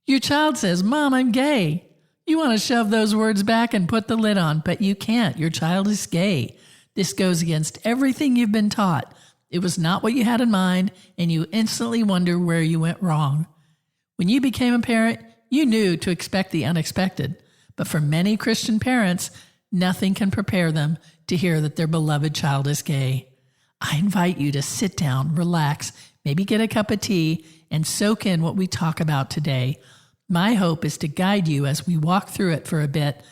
Your child says, "Mom, I'm gay." You want to shove those words back and put the lid on, but you can't. Your child is gay. This goes against everything you've been taught. It was not what you had in mind, and you instantly wonder where you went wrong. When you became a parent, you knew to expect the unexpected. But for many Christian parents, nothing can prepare them to hear that their beloved child is gay. I invite you to sit down, relax, maybe get a cup of tea, and soak in what we talk about today. My hope is to guide you as we walk through it for a bit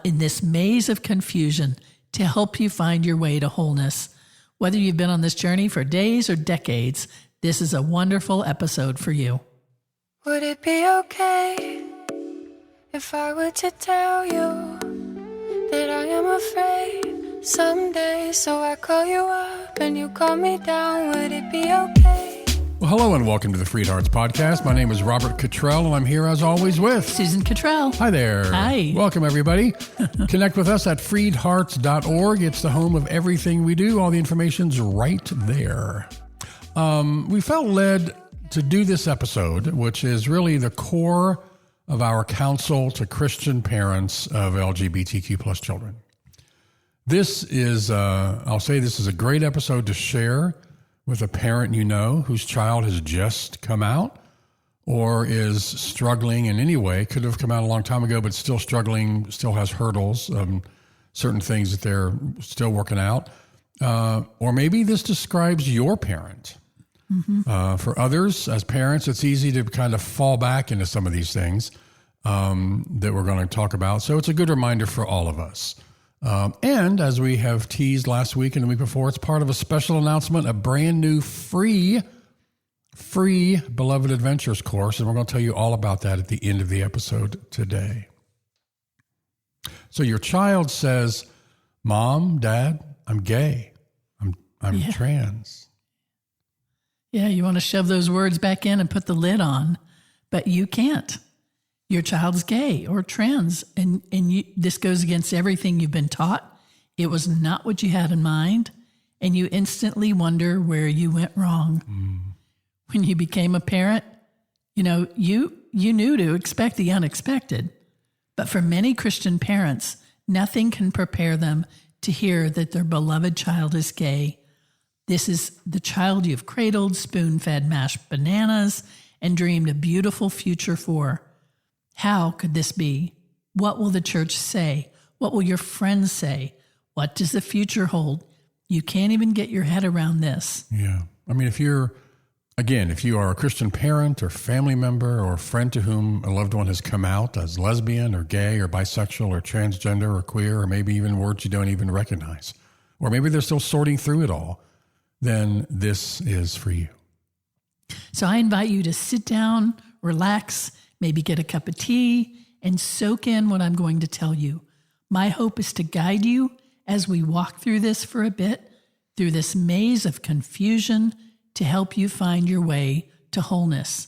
in this maze of confusion to help you find your way to wholeness. Whether you've been on this journey for days or decades, this is a wonderful episode for you. Would it be okay if I were to tell you that I am afraid someday? So I call you up and you call me down. Would it be okay? Well, hello and welcome to the FreedHearts podcast. My name is Robert Cottrell and I'm here as always with Susan Cottrell. Hi there. Hi. Welcome everybody. Connect with us at freedhearts.org. It's the home of everything we do. All the information's right there. We felt led to do this episode, which is really the core of our counsel to Christian parents of LGBTQ plus children. This is, I'll say this is a great episode to share with a parent you know whose child has just come out or is struggling in any way, could have come out a long time ago, but still struggling, still has hurdles, certain things that they're still working out. Or maybe this describes your parent. Mm-hmm. For others, as parents, it's easy to kind of fall back into some of these things that we're going to talk about. So it's a good reminder for all of us. And as we have teased last week and the week before, it's part of a special announcement, a brand new free Beloved Adventures course. And we're going to tell you all about that at the end of the episode today. So your child says, "Mom, Dad, I'm gay. I'm trans." Yeah, you want to shove those words back in and put the lid on, but you can't. Your child's gay or trans, and this goes against everything you've been taught. It was not what you had in mind, and you instantly wonder where you went wrong. When you became a parent, you knew to expect the unexpected. But for many Christian parents, nothing can prepare them to hear that their beloved child is gay. This is the child you've cradled, spoon-fed mashed bananas, and dreamed a beautiful future for. How could this be? What will the church say? What will your friends say? What does the future hold? You can't even get your head around this. Yeah. I mean, if you are a Christian parent or family member or friend to whom a loved one has come out as lesbian or gay or bisexual or transgender or queer, or maybe even words you don't even recognize, or maybe they're still sorting through it all, then this is for you. So I invite you to sit down, relax, maybe get a cup of tea, and soak in what I'm going to tell you. My hope is to guide you as we walk through this for a bit, through this maze of confusion, to help you find your way to wholeness.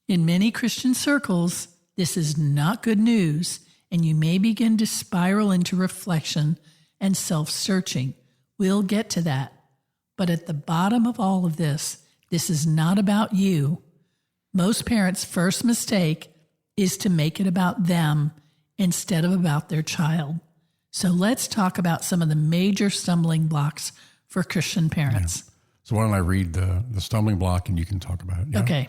In many Christian circles, this is not good news, and you may begin to spiral into reflection and self-searching. We'll get to that. But at the bottom of all of this is not about you. Most parents' first mistake is to make it about them instead of about their child. So let's talk about some of the major stumbling blocks for Christian parents. Yeah. So why don't I read the stumbling block and you can talk about it? Yeah? Okay.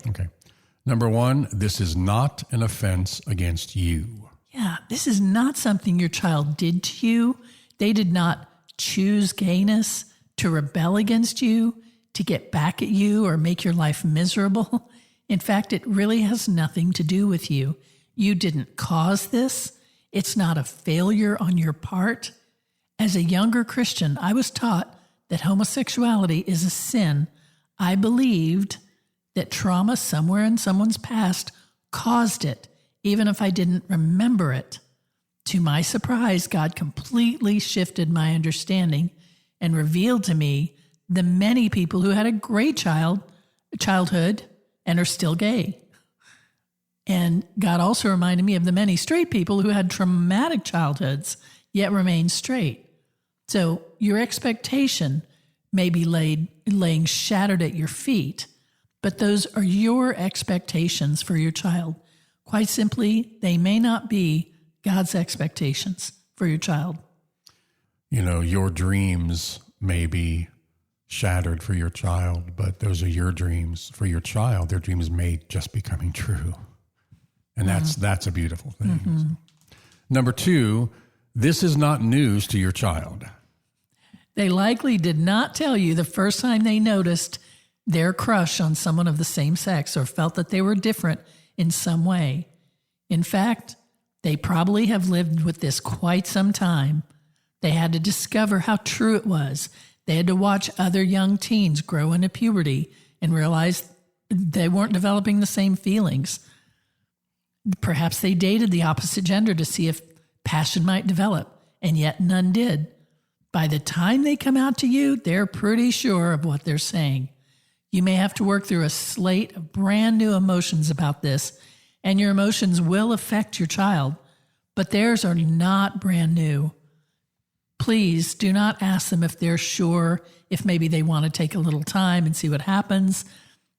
Number 1, this is not an offense against you. Yeah, this is not something your child did to you. They did not choose gayness to rebel against you, to get back at you or make your life miserable. In fact, it really has nothing to do with you. You didn't cause this. It's not a failure on your part. As a younger Christian, I was taught that homosexuality is a sin. I believed that trauma somewhere in someone's past caused it, even if I didn't remember it. To my surprise, God completely shifted my understanding and revealed to me the many people who had a great childhood and are still gay. And God also reminded me of the many straight people who had traumatic childhoods, yet remained straight. So your expectation may be laying shattered at your feet, But those are your expectations for your child. Quite simply, they may not be God's expectations for your child. You know, your dreams may be shattered for your child, but those are your dreams for your child. Their dreams may just be coming true. And that's a beautiful thing. Mm-hmm. Number 2, this is not news to your child. They likely did not tell you the first time they noticed their crush on someone of the same sex or felt that they were different in some way. In fact, they probably have lived with this quite some time. They had to discover how true it was. They had to watch other young teens grow into puberty and realize they weren't developing the same feelings. Perhaps they dated the opposite gender to see if passion might develop, and yet none did. By the time they come out to you, they're pretty sure of what they're saying. You may have to work through a slate of brand new emotions about this, and your emotions will affect your child, but theirs are not brand new. Please do not ask them if they're sure, if maybe they want to take a little time and see what happens.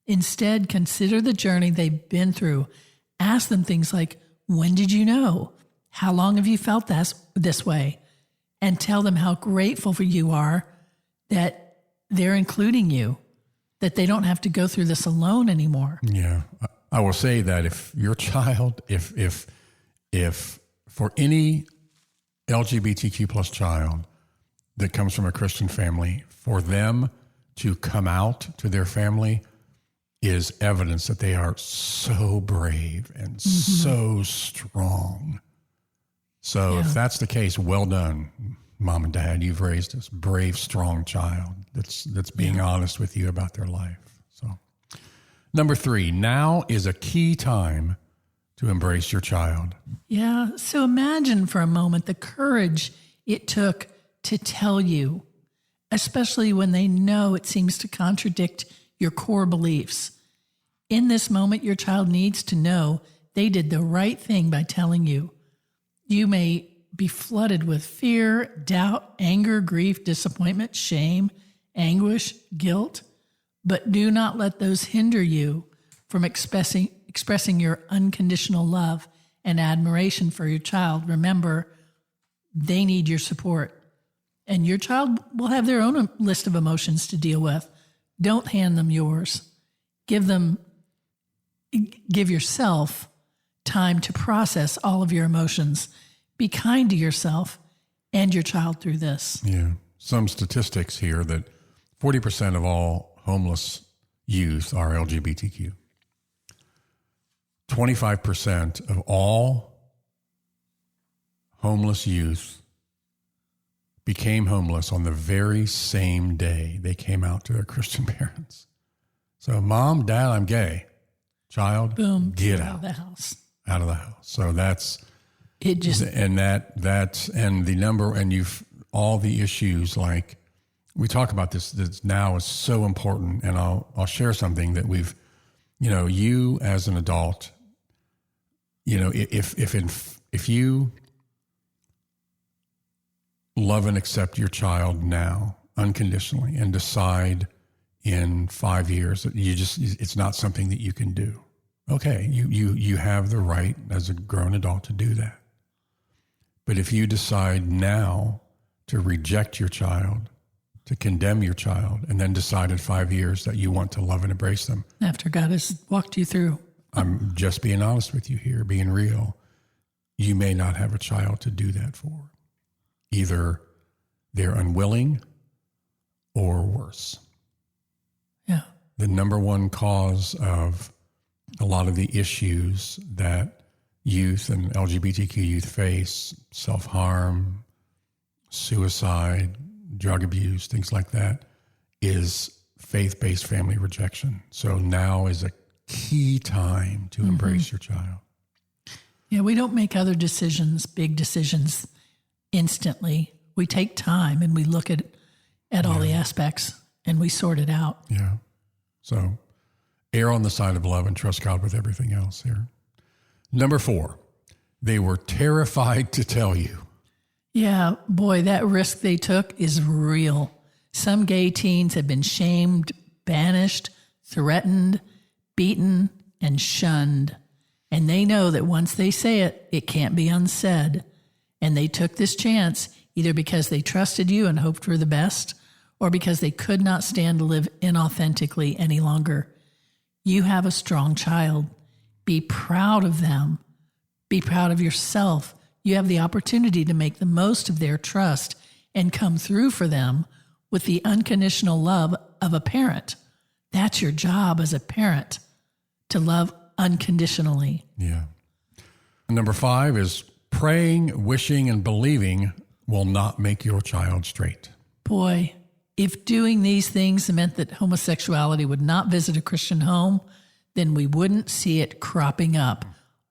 Instead, consider the journey they've been through. Ask them things like, when did you know? How long have you felt this way? And tell them how grateful you are that they're including you, that they don't have to go through this alone anymore. Yeah. I will say that if your child, if for any LGBTQ plus child that comes from a Christian family, for them to come out to their family is evidence that they are so brave and so strong. So if that's the case, well done, Mom and Dad. You've raised this brave, strong child that's being honest with you about their life. So, number 3, now is a key time to embrace your child. Yeah. So imagine for a moment the courage it took to tell you, especially when they know it seems to contradict your core beliefs. In this moment, your child needs to know they did the right thing by telling you. You may be flooded with fear, doubt, anger, grief, disappointment, shame, anguish, guilt, but do not let those hinder you from expressing your unconditional love and admiration for your child. Remember, they need your support, and your child will have their own list of emotions to deal with. Don't hand them yours. Give yourself time to process all of your emotions. Be kind to yourself and your child through this. Yeah. Some statistics here that 40% of all homeless youth are LGBTQ. 25% of all homeless youth became homeless on the very same day they came out to their Christian parents. So, Mom, Dad, I'm gay. Child, boom, get out of the house. Out of the house. So that's it. Just and that's and the number and you've all the issues like we talk about this now is so important. And I'll share something that we've, you as an adult, if you love and accept your child now unconditionally and decide in 5 years that it's not something that you can do. Okay, you have the right as a grown adult to do that. But if you decide now to reject your child, to condemn your child, and then decide in 5 years that you want to love and embrace them. After God has walked you through. I'm just being honest with you here, being real. You may not have a child to do that for. Either they're unwilling or worse. Yeah. The number one cause of a lot of the issues that youth and LGBTQ youth face, self-harm, suicide, drug abuse, things like that, is faith-based family rejection. So now is a key time to embrace your child. Yeah, we don't make other decisions, big decisions, instantly. We take time and we look at all the aspects and we sort it out. Yeah. So err on the side of love and trust God with everything else here. Number 4, they were terrified to tell you. Yeah, boy, that risk they took is real. Some gay teens have been shamed, banished, threatened, beaten, and shunned. And they know that once they say it, it can't be unsaid. And they took this chance either because they trusted you and hoped for the best, or because they could not stand to live inauthentically any longer. You have a strong child. Be proud of them. Be proud of yourself. You have the opportunity to make the most of their trust and come through for them with the unconditional love of a parent. That's your job as a parent, to love unconditionally. Yeah. Number 5 is praying, wishing, and believing will not make your child straight. Boy, if doing these things meant that homosexuality would not visit a Christian home, then we wouldn't see it cropping up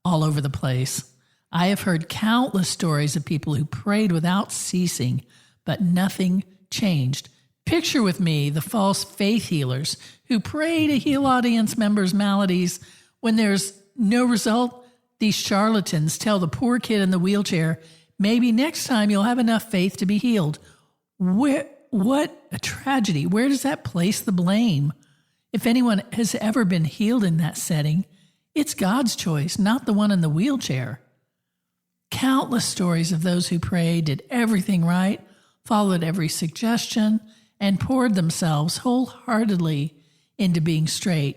all over the place. I have heard countless stories of people who prayed without ceasing, but nothing changed. Picture with me the false faith healers who pray to heal audience members' maladies. When there's no result, these charlatans tell the poor kid in the wheelchair, maybe next time you'll have enough faith to be healed. What a tragedy. Where does that place the blame? If anyone has ever been healed in that setting, it's God's choice, not the one in the wheelchair. Countless stories of those who prayed, did everything right, followed every suggestion, and poured themselves wholeheartedly into being straight,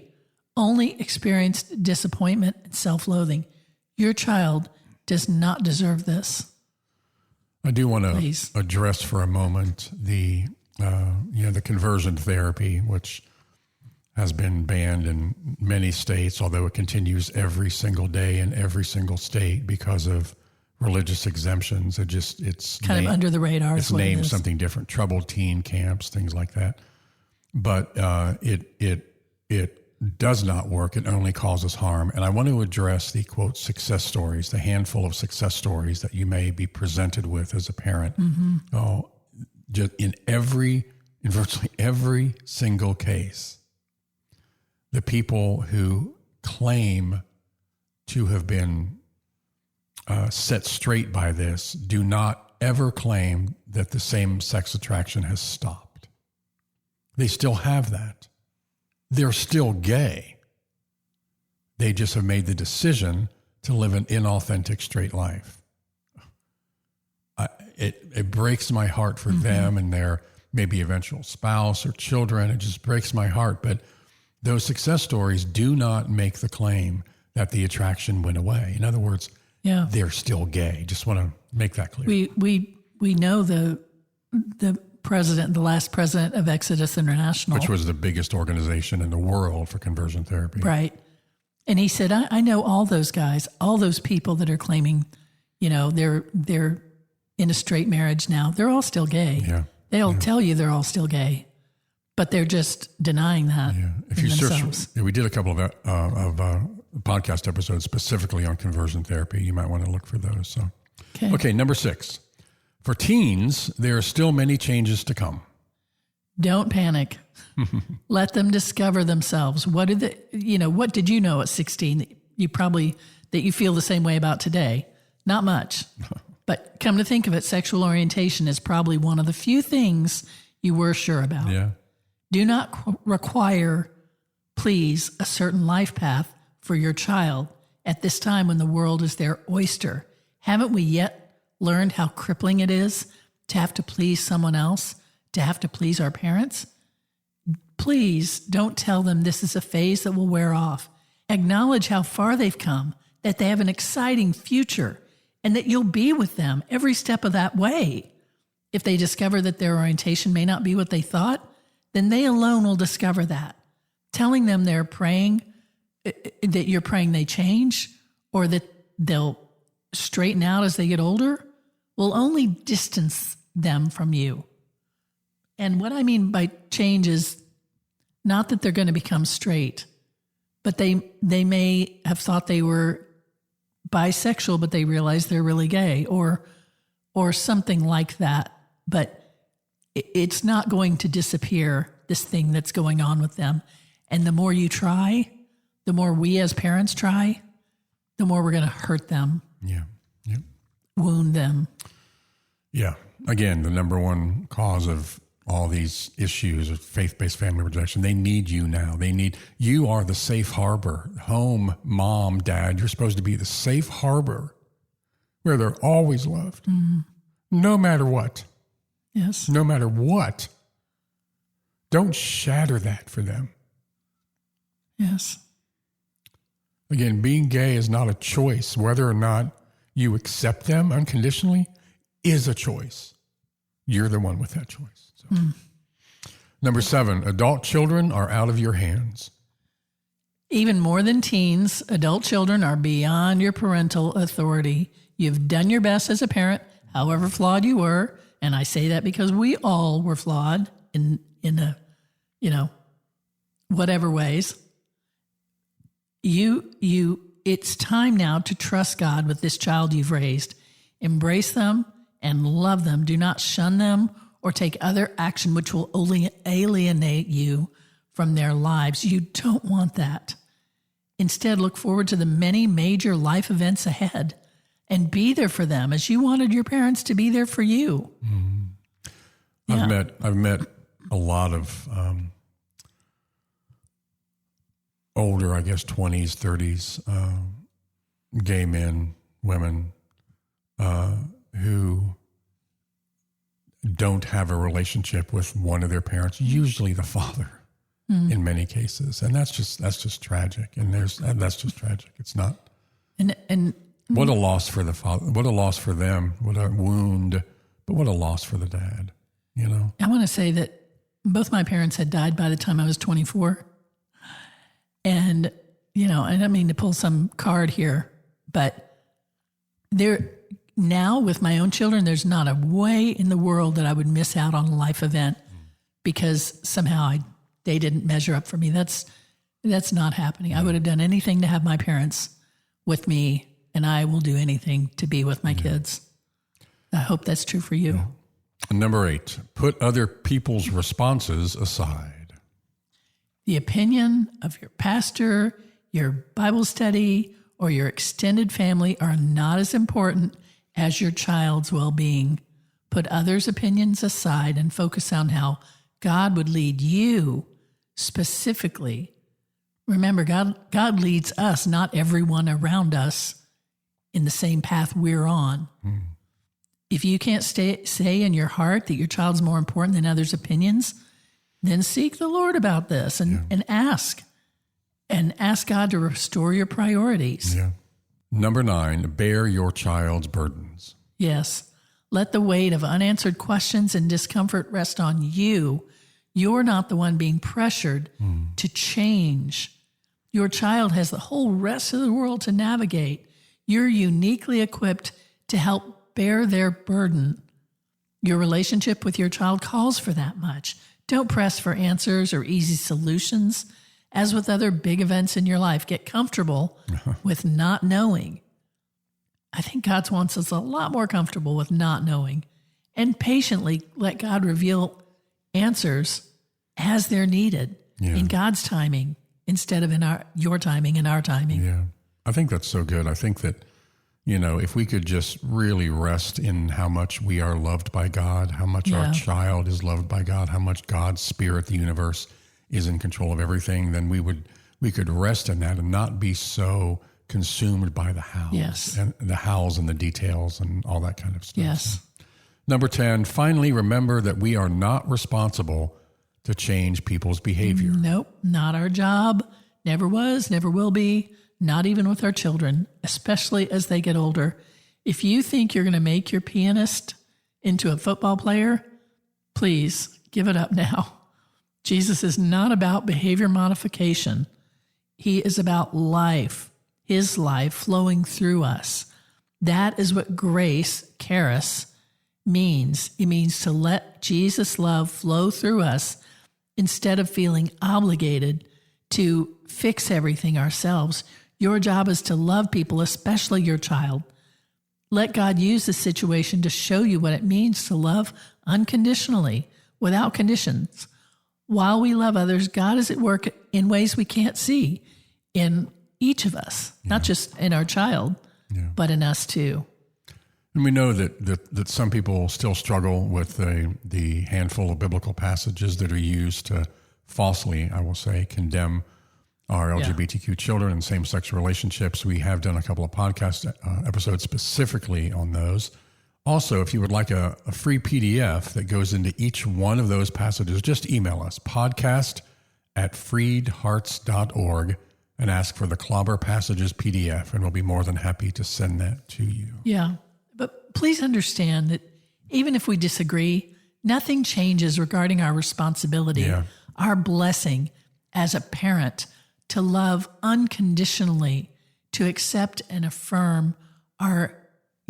only experienced disappointment and self-loathing. Your child does not deserve this. I do want to address for a moment the conversion therapy, which has been banned in many states, although it continues every single day in every single state because of religious exemptions. It's kind of under the radar. It's named something different, troubled teen camps, things like that. But it does not work. It only causes harm. And I want to address the, quote, success stories, the handful of success stories that you may be presented with as a parent. Mm-hmm. Oh, just in virtually every single case, the people who claim to have been set straight by this do not ever claim that the same-sex attraction has stopped. They still have that. They're still gay. They just have made the decision to live an inauthentic straight life. It breaks my heart for them and their maybe eventual spouse or children. It just breaks my heart. But those success stories do not make the claim that the attraction went away. In other words, they're still gay. Just want to make that clear. We know the president, the last president of Exodus International, which was the biggest organization in the world for conversion therapy. Right. And he said, I know all those guys, all those people that are claiming, they're in a straight marriage now. They're all still gay. Yeah. They'll tell you they're all still gay, but they're just denying that. Yeah. If you themselves. search, we did a couple of podcast episodes specifically on conversion therapy. You might want to look for those. So, okay, number 6. For teens, there are still many changes to come. Don't panic. Let them discover themselves. What did you know at 16 that you feel the same way about today? Not much. But come to think of it, sexual orientation is probably one of the few things you were sure about. Yeah. Do not require, please, a certain life path for your child at this time when the world is their oyster. Haven't we yet learned how crippling it is to have to please someone else, to have to please our parents? Please don't tell them this is a phase that will wear off. Acknowledge how far they've come, that they have an exciting future, and that you'll be with them every step of that way. If they discover that their orientation may not be what they thought, then they alone will discover that. Telling them they're praying, that you're praying they change, or that they'll straighten out as they get older, will only distance them from you. And what I mean by change is not that they're going to become straight, but they may have thought they were bisexual, but they realize they're really gay, or something like that. But it's not going to disappear, this thing that's going on with them. And the more you try, the more we as parents try, the more we're going to hurt them. Yeah. Wound them. Yeah. Again, the number one cause of all these issues of faith-based family rejection. They need you now. You are the safe harbor. Home, mom, dad, you're supposed to be the safe harbor where they're always loved, no matter what. Yes. No matter what. Don't shatter that for them. Yes. Again, being gay is not a choice. Whether or not you accept them unconditionally is a choice. You're the one with that choice. So. Number 7, adult children are out of your hands. Even more than teens, adult children are beyond your parental authority. You've done your best as a parent, however flawed you were, and I say that because we all were flawed in a, whatever ways. It's time now to trust God with this child you've raised. Embrace them and love them. Do not shun them or take other action which will only alienate you from their lives. You don't want that. Instead, look forward to the many major life events ahead and be there for them as you wanted your parents to be there for you. Yeah. I've met a lot of older, I guess, 20s, 30s, gay men, women who don't have a relationship with one of their parents, usually the father, in many cases, and that's just tragic. And that's just tragic. It's not. And what a loss for the father. What a loss for them. What a wound. But what a loss for the dad. I want to say that both my parents had died by the time I was 24. And, I don't mean to pull some card here, but now with my own children, there's not a way in the world that I would miss out on a life event because somehow they didn't measure up for me. That's not happening. I would have done anything to have my parents with me, and I will do anything to be with my kids. I hope that's true for you. Yeah. Number 8, put other people's responses aside. The opinion of your pastor, your Bible study, or your extended family are not as important as your child's well-being. Put others' opinions aside and focus on how God would lead you specifically. Remember, God leads us, not everyone around us, in the same path we're on. If you can't say in your heart that your child's more important than others' opinions, then seek the Lord about this and ask. And ask God to restore your priorities. Yeah. Number 9, bear your child's burdens. Yes. Let the weight of unanswered questions and discomfort rest on you. You're not the one being pressured to change. Your child has the whole rest of the world to navigate. You're uniquely equipped to help bear their burden. Your relationship with your child calls for that much. Don't press for answers or easy solutions. As with other big events in your life, get comfortable with not knowing. I think God wants us a lot more comfortable with not knowing and patiently let God reveal answers as they're needed in God's timing instead of in your timing and our timing. Yeah, I think that's so good. I think that, if we could just really rest in how much we are loved by God, how much our child is loved by God, how much God's spirit, the universe, is in control of everything, then we could rest in that and not be so consumed by the hows and the hows and the details and all that kind of stuff. Yes. So. Number 10, finally, remember that we are not responsible to change people's behavior. Nope, not our job. Never was, never will be. Not even with our children, especially as they get older. If you think you're going to make your pianist into a football player, please give it up now. Jesus is not about behavior modification. He is about life, his life flowing through us. That is what grace, charis, means. It means to let Jesus' love flow through us instead of feeling obligated to fix everything ourselves. Your job is to love people, especially your child. Let God use the situation to show you what it means to love unconditionally, without conditions. While we love others, God is at work in ways we can't see in each of us, not just in our child, but in us too. And we know that some people still struggle with the handful of biblical passages that are used to falsely, I will say, condemn our LGBTQ children and same-sex relationships. We have done a couple of podcast episodes specifically on those. Also, if you would like a free PDF that goes into each one of those passages, just email us, podcast@freedhearts.org, and ask for the Clobber Passages PDF, and we'll be more than happy to send that to you. Yeah. But please understand that even if we disagree, nothing changes regarding our responsibility, our blessing as a parent to love unconditionally, to accept and affirm our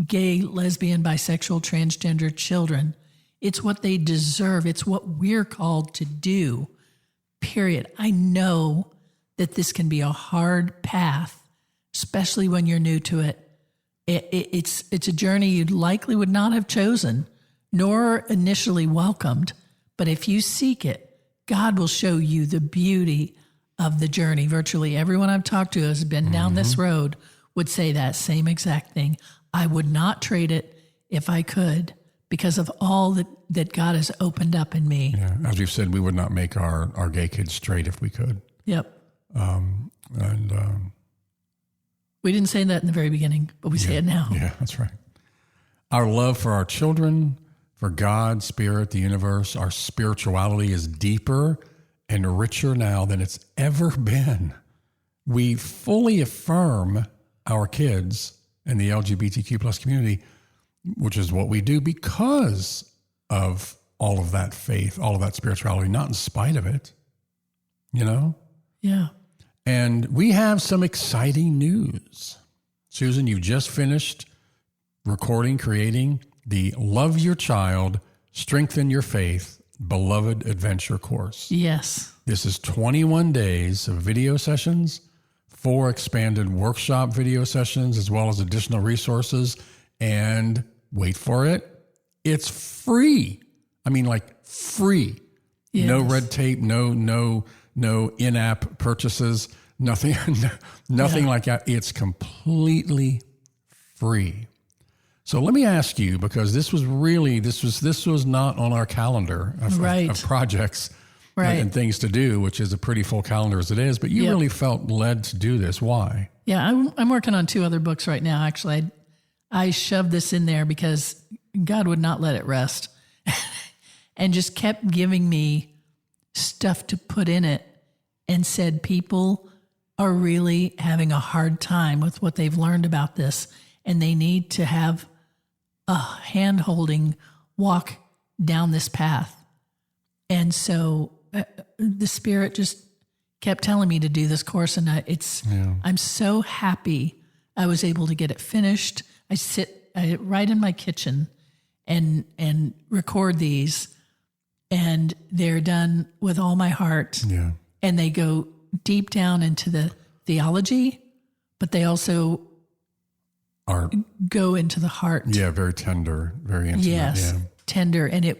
gay, lesbian, bisexual, transgender children. It's what they deserve. It's what we're called to do, period. I know that this can be a hard path, especially when you're new to it. It's a journey you likely would not have chosen, nor initially welcomed. But if you seek it, God will show you the beauty of the journey. Virtually everyone I've talked to has been down this road would say that same exact thing. I would not trade it if I could, because of all that God has opened up in me. Yeah. As we've said, we would not make our gay kids straight if we could. Yep. We didn't say that in the very beginning, but we say it now. Yeah, that's right. Our love for our children, for God, Spirit, the universe, our spirituality is deeper and richer now than it's ever been. We fully affirm our kids and the LGBTQ plus community, which is what we do because of all of that faith, all of that spirituality, not in spite of it, you know? Yeah. And we have some exciting news. Susan, you've just finished creating the Love Your Child, Strengthen Your Faith Beloved Adventure course. Yes. This is 21 days of video sessions, 4 expanded workshop video sessions, as well as additional resources. And wait for it, it's free. I mean, like free. Yes. No red tape, no in-app purchases, nothing like that. It's completely free. So let me ask you, because this was not on our calendar of projects and things to do, which is a pretty full calendar as it is, but you really felt led to do this. Why? Yeah, I'm working on 2 other books right now. Actually, I shoved this in there because God would not let it rest and just kept giving me stuff to put in it and said people are really having a hard time with what they've learned about this, and they need to have a hand-holding walk down this path. And so the Spirit just kept telling me to do this course, and I'm so happy I was able to get it finished. I sit right in my kitchen and record these, and they're done with all my heart. Yeah. And they go deep down into the theology, but they also go into the heart. Yeah, very tender, very intimate. Yes, tender. And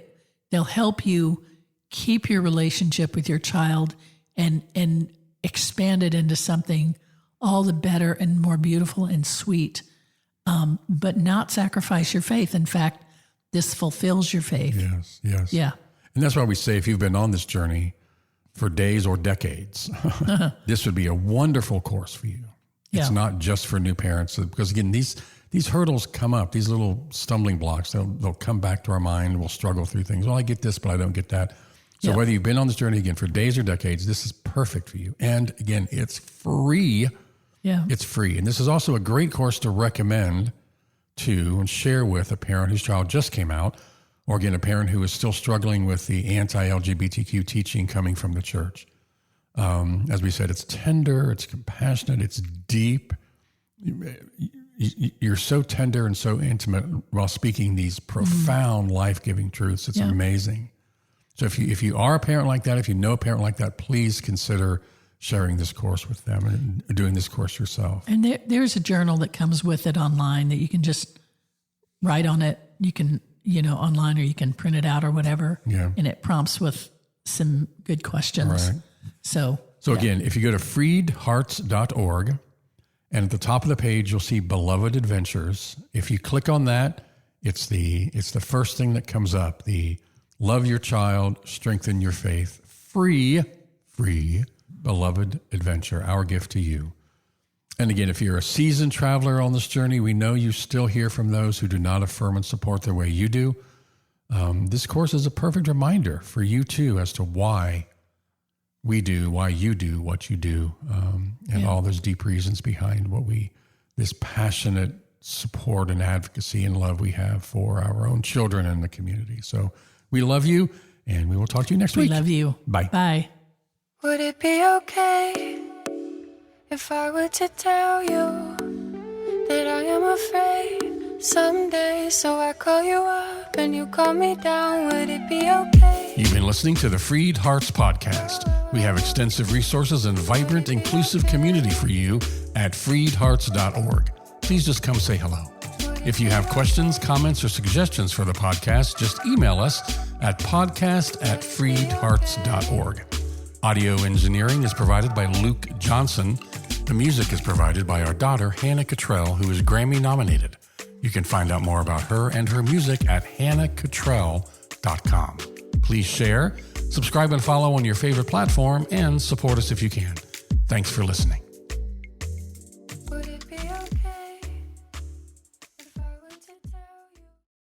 they'll help you keep your relationship with your child and expand it into something all the better and more beautiful and sweet, but not sacrifice your faith. In fact, this fulfills your faith. Yes. Yeah. And that's why we say if you've been on this journey for days or decades, this would be a wonderful course for you. It's not just for new parents, because again, these hurdles come up, these little stumbling blocks, they'll come back to our mind. We'll struggle through things. Well, I get this, but I don't get that. So whether you've been on this journey again for days or decades, this is perfect for you. And again, it's free. Yeah. It's free. And this is also a great course to recommend to and share with a parent whose child just came out, or again, a parent who is still struggling with the anti-LGBTQ teaching coming from the church. As we said, it's tender, it's compassionate, it's deep. You're so tender and so intimate while speaking these profound, life-giving truths. It's amazing. So if you are a parent like that, if you know a parent like that, please consider sharing this course with them and doing this course yourself. And there's a journal that comes with it online that you can just write on it. You can, online, or you can print it out or whatever. Yeah. And it prompts with some good questions. Right. So again, if you go to freedhearts.org, and at the top of the page, you'll see Beloved Adventures. If you click on that, It's the first thing that comes up. The love your child, strengthen your faith, free, beloved adventure, our gift to you. And again, if you're a seasoned traveler on this journey, we know you still hear from those who do not affirm and support the way you do. This course is a perfect reminder for you too as to why you do what you do, and all those deep reasons behind this passionate support and advocacy and love we have for our own children and the community. So we love you, and we will talk to you next week. We love you. Bye. Bye. Would it be okay if I were to tell you that I am afraid someday? So I call you up and you call me down. Would it be okay? You've been listening to the Freed Hearts Podcast. We have extensive resources and vibrant, inclusive community for you at freedhearts.org. Please just come say hello. If you have questions, comments, or suggestions for the podcast, just email us at podcast@freedhearts.org. Audio engineering is provided by Luke Johnson. The music is provided by our daughter, Hannah Cottrell, who is Grammy nominated. You can find out more about her and her music at hannahcottrell.com. Please share, subscribe, and follow on your favorite platform, and support us if you can. Thanks for listening. Would it be okay?